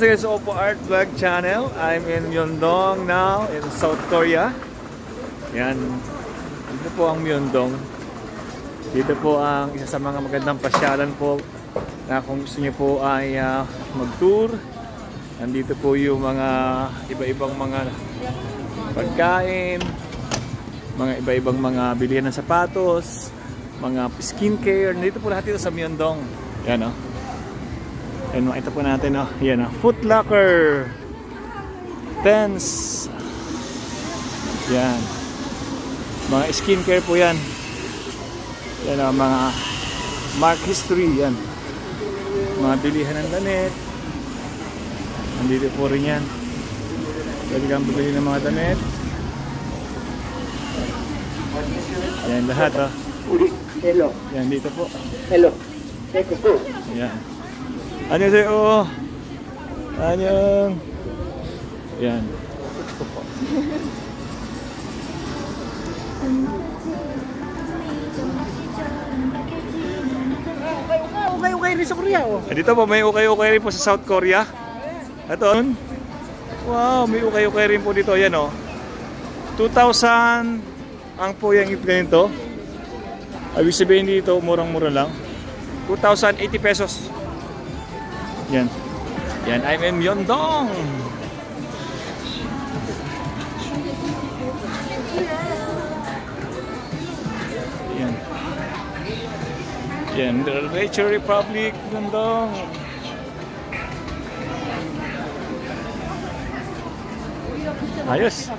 This is Oppo Art Vlog Channel. I'm in Myeongdong now in South Korea. Yan. Dito po ang Myeongdong. Dito po ang isa sa mga magandang pasyalan po na kung gusto niyo po ay mag-tour. Nandito po yung mga iba-ibang mga pagkain, mga iba-ibang mga bilihan ng sapatos, mga skincare. Nandito po lahat dito sa Myeongdong. Yan o. Yan, makita po natin o. Yan o. Foot Locker. Tens. Yan. Mga skincare po yan. Yan o. Mga Mark History. Yan. Mga bilihan ng damit. Nandito po rin yan. Pwede kang bumili ng mga damit. Yan lahat o. Hello. Yan dito po. Hello. Yan. 안녕하세요. 안녕. Yan. Okay rin sa Korea oh. Dito po may ukay-ukay rin po sa South Korea. Ito. Wow, may ukay-ukay rin po dito. Yan oh. 2,000 ang po yung ganito. Ibig sabihin dito, murang-mura lang. 2,080 pesos. Yan. Yan, I'm in Myeongdong. Yan. Yan, the Nature Republic, Myeongdong. Ayos.